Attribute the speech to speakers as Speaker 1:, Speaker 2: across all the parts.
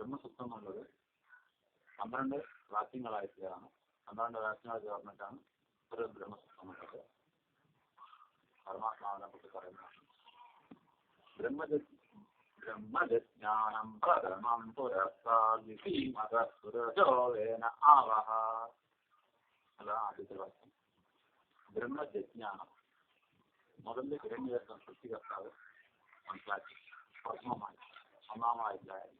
Speaker 1: ബ്രഹ്മസൂത്രം എന്നുള്ളത് 12 വാക്യങ്ങളായിട്ടുള്ളതാണ്. 12 വാക്യങ്ങൾ ചേർന്നിട്ടാണ് ഒരു ബ്രഹ്മസൂത്രം എന്നുള്ളത്. പരമാത്മാവിനെ കുറിച്ച് പറയുന്നതാണ്. ബ്രഹ്മജ്ഞാനം പരമം പുരസ്തീമതസുരജോവേന ആവഹ. അതാണ് ആദ്യത്തെ വാക്യം. ബ്രഹ്മജ്ഞാനം മുതൽ ഹിരണ്യഗർഭൻ സൃഷ്ടികർത്താവ് മനസ്സിലാക്കി പ്രഥമമായി ഒന്നാമതായിട്ടുണ്ടായിരുന്നു.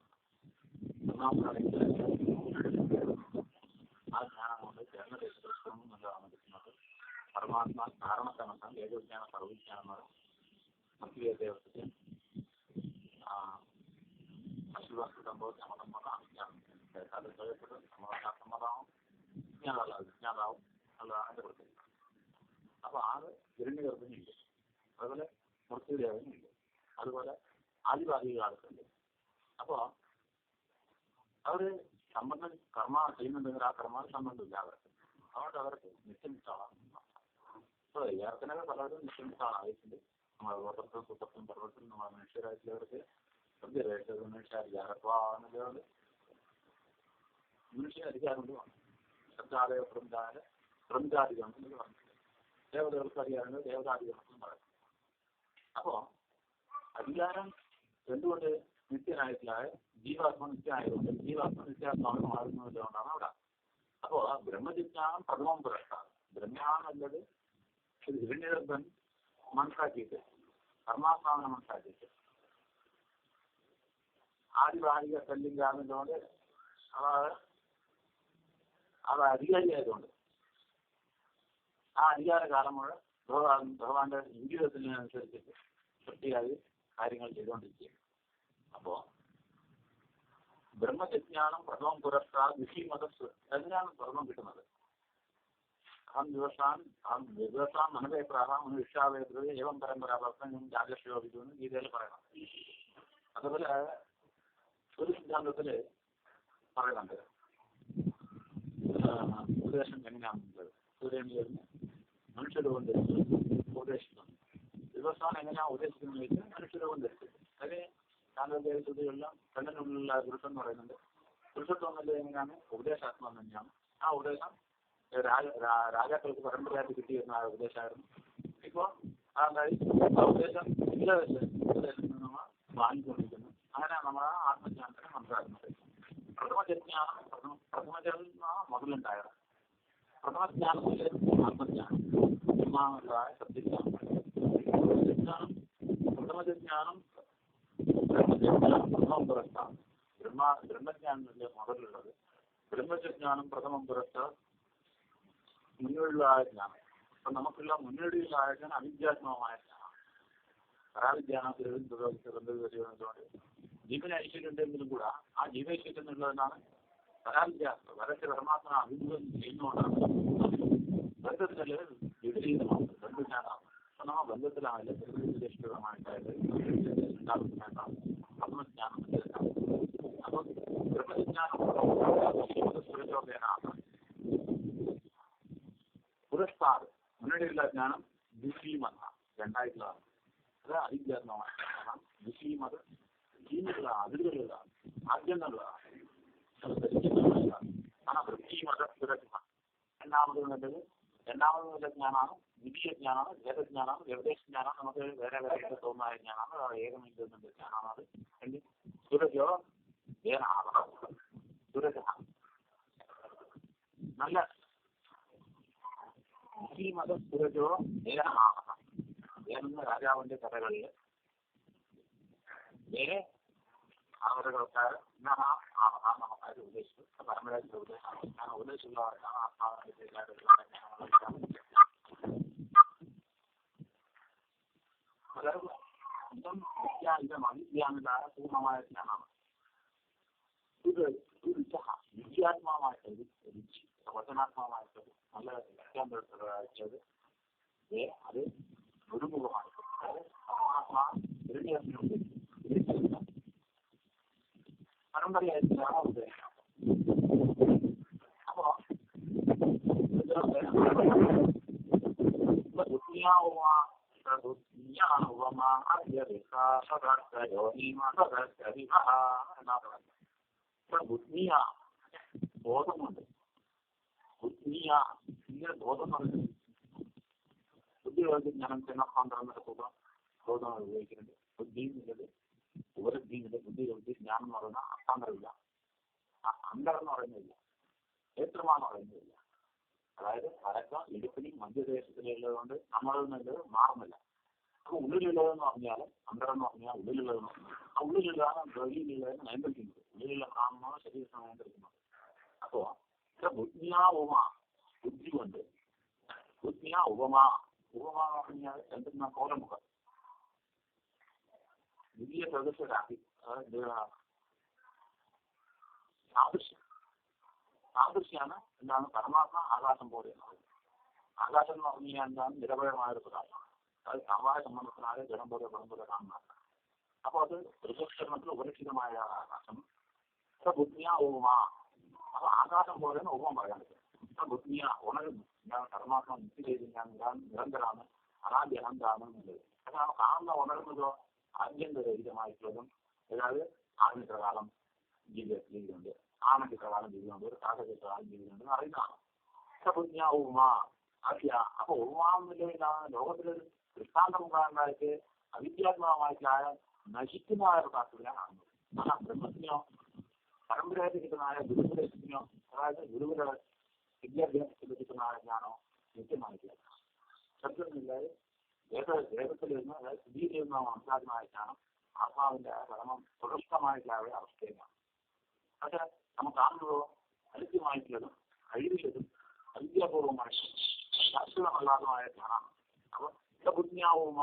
Speaker 1: ആ ജ്ഞാനം കൊണ്ട് ജന്മദേശം എന്നതാണ് കിട്ടുന്നത്. പരമാത്മാ കാരണത്തമസം ഏകവിജ്ഞാന സർവവിജ്ഞാനം മധ്യ ദേവസ്ഥ അശുഭം സമ്മതം അത് കഴിയപ്പെടും സമ്മതമാവും വിജ്ഞാതാവും അതാണ് എൻ്റെ പ്രത്യേകത. അപ്പൊ ആറ് ഹിരണ്യഗർഭനുണ്ട്, അതുപോലെ മൃത്യുദേവനുണ്ട്, അതുപോലെ ആദിവാസികൾ ആൾക്കുണ്ട്. അപ്പോ അവര് സംബന്ധം കർമ്മ ചെയ്യുന്നുണ്ടെങ്കിൽ ആ കർമ്മ സംബന്ധമില്ല അവർക്ക്. അതുകൊണ്ട് അവർക്ക് നിശ്ചയിച്ചാളാണ്. ഇപ്പൊ ഏർക്കനൊക്കെ പലരും നിശ്ചയിച്ചാളായിട്ടുണ്ട്. നമ്മൾ ഗോത്രത്തും സൂത്രത്തും പർവ്വത്തും നമ്മളെ മനുഷ്യരായിട്ടുള്ളവർക്ക് മനുഷ്യാധികാരത്വാന്നുള്ളത് മനുഷ്യ അധികാരം ശബ്ദാലയ പ്രമുഖാധികം എന്ന് പറഞ്ഞിട്ടുണ്ട്. ദേവതകൾക്ക് അധികാരങ്ങൾ ദേവതാധികാരം എന്ന് പറയും. അപ്പോ അധികാരം എന്തുകൊണ്ട് നിത്യനായിട്ടുള്ള ജീവാത്മ നിത്യനായതുകൊണ്ട് ജീവാത്മ നിത്യാത്മാവ് മാറുന്നതുകൊണ്ടാണ് അവിടെ. അപ്പോ ബ്രഹ്മജിജ്ഞാനം പ്രഥമം പുരസ്കാരം. ബ്രഹ്മാന്നുള്ളത് ഒരു ഹിരണ്യഗർഭൻ മനസ്സിലാക്കിയിട്ട് പരമാത്മാവിനെ മനസ്സിലാക്കിയിട്ട് ആദിവാഹിക കല്ലിംഗാകുന്നതുകൊണ്ട് അവ അധികാരിയായതുകൊണ്ട് ആ അധികാരകാലം മുഴുവൻ ഭഗവാന്റെ ഇംഗിതത്തിനനുസരിച്ചിട്ട് വൃത്തിയായി കാര്യങ്ങൾ ചെയ്തുകൊണ്ടിരിക്കുക. അപ്പോ ബ്രഹ്മജ്ഞാനം പ്രഥമം പുരസ്കാർ വിഷീമതസ് അതിനാണ് പ്രഥമം കിട്ടുന്നത്. അഹം ദിവസാൻ മനവേപ്രാഹം വിഷാവേദ്ര ഏവം പരമ്പരാഭക്തം രാജശ്രോഭിക്കുന്നു ഗീതയിൽ പറയണം. അതുപോലെ ഒരു സിദ്ധാന്തത്തില് പറയുന്നുണ്ട് ഉപദേശം എങ്ങനെയാണെന്നുള്ളത്. സൂര്യനിൽ മനുഷ്യരൂപം ധരിച്ചു ഉപദേശിക്കുന്നു. ദിവസമാണ് എങ്ങനെയാണ് ഉദ്ദേശിക്കുന്നത് വെച്ചാൽ മനുഷ്യരൂപം ധരിച്ചത്. അതിന് താങ്കളുടെ ശ്രുതികളിലും കണ്ണിനുള്ളിലുള്ള പുരുഷൻ എന്ന് പറയുന്നുണ്ട്. പുരുഷത്വം എന്നുള്ളത് എങ്ങനെയാണ്? ഉപദേശാത്മം തന്നെയാണ്. ആ ഉപദേശം രാജാക്കൾക്ക് പരമ്പരയായിട്ട് കിട്ടിയിരുന്ന ആ ഉപദേശമായിരുന്നു. ഇപ്പോൾ അതായി ആ ഉപദേശം ഉപദേശത്തിൽ നമ്മൾ വാങ്ങിക്കൊണ്ടിരിക്കുന്നു. അങ്ങനെ നമ്മളെ ആത്മജ്ഞാനത്തിനെ മനസ്സിലാക്കുന്നത്. പ്രഥമജ്ഞാനം മുതലുണ്ടായത്. പ്രഥമജ്ഞാനത്തിലെ ആത്മജ്ഞാനം ഒന്നാമതായ സത്യജ്ഞാനം. പ്രഥമജ്ഞാനം പ്രഥമം പുരസ്കാരം. ബ്രഹ്മജ്ഞാനത്തിന്റെ മുതലുള്ളത്. ബ്രഹ്മജ്ഞാനം പ്രഥമം പുരസ്കാരം മുന്നോടികളായ ജ്ഞാനം. അപ്പൊ നമുക്കുള്ള മുന്നോടികളായ ജ്ഞാനം അവിദ്യാത്മകമായ ജ്ഞാനമാണ്. പരാവിജ്ഞാനത്തിൽ ബന്ധുകൊണ്ട് ജീവന ഐശ്വര്യം ഉണ്ടെങ്കിലും കൂടെ ആ ജീവൈശ്വര്യം എന്നുള്ളതെന്നാണ് പരാവിദ്യാസം. വരച്ച് പരമാത്മ അഭിമുഖം ചെയ്യുന്നതുകൊണ്ടാണ് ബന്ധത്തിനല്ലേ വിപരീതമാണ് ബന്ധുജ്ഞാനാണ്. അപ്പൊ നമ്മ ബന്ധത്തിലാണല്ലേ പ്രകൃതിഷ്ഠിതമായിട്ടായത് ആത്മജ്ഞാനം. അപ്പൊ ബ്രഹ്മജ്ഞാനം പുരസ്കാർ മുന്നോടിയുള്ള ജ്ഞാനം വിഷീമത രണ്ടായിട്ടുള്ളതാണ്. അത് അവിദ്യാത്മകമായ ജ്ഞാനം. വിഷീമത ജീവനുള്ള അതിരുകളുള്ള ആദ്യങ്ങളുള്ളതാണ്. ആണ് വൃത്തിമത സുരക്ഷ. രണ്ടാമത് നല്ല ജ്ഞാനമാണ് ദ്വിതീയ ജ്ഞാനമാണ് വേദജ്ഞാനമാണ് വ്യവദേശ ജ്ഞാനമാണ്. നമുക്ക് വേറെ വേറെ തോന്നായ ജ്ഞാനമാണ്. ഏകമില്ലെന്നുണ്ട് ജ്ഞാനമാണ്. അത് രണ്ട് സുരജോ വേനാവ സുരജ നല്ല വിഷീമത സുരജോ വേനാവ. വേണമെന്ന രാജാവിന്റെ കഥകളിൽ അവരുടെ നമുക്കാര് ഉദ്ദേശിച്ചു പരമ്പരാഗത ഉദ്ദേശമാണ്. ഞാൻ ഉദ്ദേശിച്ചുള്ളവർക്കാണ് ആത്മാവിന്റെ അവിദ്യാനുതായ പൂർണ്ണമായ ജ്ഞാനമാണ്. ഇത് വിദ്യാത്മകമായിട്ടത് രുചി വചനാത്മകമായിട്ടത് നല്ല വിദ്യാഭ്യാസത് അത് ഗുരുമുഖമായിട്ട് ആത്മാ പരമ്പരയായിട്ടാണ് ഉദ്ദേശം. അപ്പോ ഇപ്പൊ ബുദ്ധിയ ബോധമുണ്ട്. ബുദ്ധിയ ഇങ്ങനെ ബോധം പറയുന്നത് ബുദ്ധി ജ്ഞാനം ചെന്നപ്പാന്തരം സുഖം ബോധം ഉപയോഗിക്കുന്നുണ്ട്. ബുദ്ധി എന്നുള്ളത് ഉപലബ്ധിയുണ്ട്. ബുദ്ധി ജ്ഞാനം എന്ന് പറയുന്ന അസ്ഥാന്തരമില്ല, അന്തരം എന്ന് പറയുന്നില്ല, ക്ഷേത്രമാണെന്ന് പറയുന്നില്ല. അതായത് പരക്കം ഇടുപ്പിനും മധ്യദേശത്തിലുള്ളത് കൊണ്ട് നമ്മളിൽ നിന്നത് മാറുന്നില്ല. അപ്പൊ ഉള്ളിലുള്ളതെന്ന് പറഞ്ഞാൽ അന്തരം എന്ന് പറഞ്ഞാൽ ഉള്ളിലുള്ളതെന്ന് പറഞ്ഞാൽ ആ ഉള്ളിലുള്ളതാണ് വെളിയിലുള്ളതെന്ന് നിയന്ത്രിക്കുന്നത്. ഉള്ളിലുള്ള കാണുന്ന ശരീരത്തെ നിയന്ത്രിക്കുന്നത്. അപ്പോ ബുദ്ധിയാ ഉപമ, ബുദ്ധി കൊണ്ട് ബുദ്ധിയാ ഉപമ. ഉപമ എന്ന് പറഞ്ഞാൽ എന്തെന്നാ കോലമുഖം വലിയ സദസ്യരാക്കി സാദൃശ്യം. സാദൃശ്യാണ് എന്താണ് പരമാത്മ ആകാശം പോലെ എന്ന് പറയുന്നത്. ആകാശം എന്ന് പറഞ്ഞു കഴിഞ്ഞാൽ എന്താണ് നിരവയമായ ഒരു പ്രകാശം. അത് സമവായ സംബന്ധത്തിനായ ജലം പോലെ വെള്ളം പോലെ കാണുന്നതാണ്. അപ്പോൾ അത് ദൃശ്യകരണത്തിൽ ഉപലക്ഷിതമായ ആകാശം. ബുദ്ധിയ ഉപമ. അപ്പൊ ആകാശം പോലെ ഉപമ പറയാൻ പറ്റും. ബുദ്ധിയ ഉണരുന്നു. എന്താണ് പരമാത്മ നിത്യ ചെയ്തില്ല, നിരന്തരാണ്, അനാദ്യ അനന്താണ് എന്നുള്ളത്. അതാണ് കാണുന്ന ഉണരുന്നതോ ആദ്യന്തരഹിതമായിട്ടുള്ളതും. അതായത് ആദ്യത്തെ കാലം ജീവിതമുണ്ട്, ആണത്തിന്റെ കാലം ജീവിതമുണ്ട്, ഒരു കാലത്തെ കാലം ജീവിതമുണ്ട് അറിയുന്നതാണ്. ബുദ്ധിയ ഉപമ അറിയ. അപ്പൊ ഉപമാവുന്നില്ലാണ് ലോകത്തിലൊരു ദൃഷ്ടാന്തമുണ്ടായിട്ട് അവിദ്യാത്മകമായിട്ടായ നശിക്കുന്നതായ ഒരു കാലത്തിലാണ് കാണുന്നത്. ആ ബ്രഹ്മത്തിനോ പരമ്പരയായിട്ട് കിട്ടുന്നതായ ഗുരുകുലത്തിനോ, അതായത് ഗുരുകുല വിദ്യാഭ്യാസത്തിൽ കിട്ടുന്നതായ ജ്ഞാനോ നിത്യമായിട്ടില്ല. ശബ്ദമില്ലാതെ വേദത്തിൽ നിന്ന്, അതായത് സ്ഥിതിയിൽ നിന്ന് മനസ്സിലാക്കുന്നതായ ജ്ഞാനം ആത്മാവിന്റെ പരമം സുരക്ഷമായിട്ടുള്ള അവസ്ഥയിലാണ്. പക്ഷെ നമുക്ക് കാണുന്നതോ അലിത്യമായിട്ടുള്ളതും കഴിവില്ലതും അവിദ്യാപൂർവമായിട്ടും ശാസ്ത്രമല്ലാത്തതുമായ ജ്ഞാനമാണ്. അപ്പൊ ബുദ്ധിയാവുമ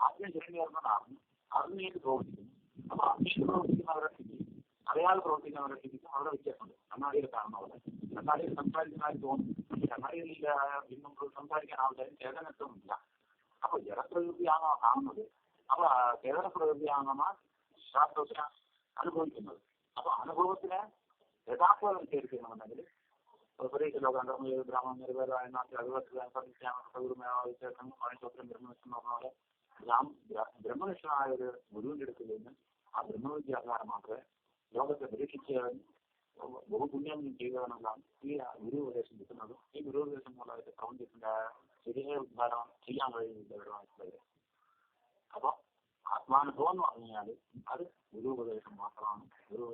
Speaker 1: ആദ്യം ശരിഞ്ഞേർന്നതാണ് അറിഞ്ഞേക്ക് പ്രവർത്തിക്കുന്നു. അപ്പൊ അറിഞ്ഞേക്ക് പ്രവർത്തിക്കുന്നവരെ സ്ഥിതി, അറിയാതെ പ്രവർത്തിക്കുന്നവരെ സ്ഥിതിക്കും അവരുടെ വ്യത്യാസമുണ്ട്. കണ്ണാടിയിൽ കാണുന്ന പോലെ കണ്ണാടിയിൽ സംസാരിക്കുന്നതായി തോന്നും. കണ്ണാടിയിൽ ഇന്നും സംസാരിക്കാൻ ആൾക്കാർ ചേതനത്വമില്ല. അപ്പൊ ജലപ്രകൃതിയാണോ കാണുന്നത്, അപ്പൊ ചേതന പ്രകൃതിയാണെന്ന ശാസ്ത്രജ്ഞ അനുഭവിക്കുന്നത്. അപ്പൊ അനുഭവത്തിനെ യഥാർത്ഥവൽക്കരിക്കണമെന്നുണ്ടെങ്കിൽ ഉപദേശ ലോകം ബ്രാഹ്മണ നിർവേദമായ ബ്രഹ്മനിഷ്ഠൻ പറഞ്ഞ പോലെ ബ്രഹ്മനിഷ്ഠനായ ഒരു ഗുരുവിന്റെ അടുത്ത് നിന്ന് ആ ബ്രഹ്മവിദ്യാധാരം മാത്രമേ ലോകത്തെ പരീക്ഷിച്ച് ബഹുപുണ്യം ചെയ്തതെന്നുള്ളതാണ് ഈ ഗുരു ഉപദേശം കിട്ടുന്നതും. ഈ ഗുരു ഉപദേശം മൂലമായിട്ട് പ്രപഞ്ചത്തിന്റെ ശരിയായ ഉദ്ധാരണം ചെയ്യാൻ കഴിയുന്നവരുമായിട്ടുള്ളത്. അപ്പൊ ആത്മാനുഭവം എന്ന് പറഞ്ഞു കഴിഞ്ഞാൽ അത് ഗുരു ഉപദേശം മാത്രമാണ്. ഗുരു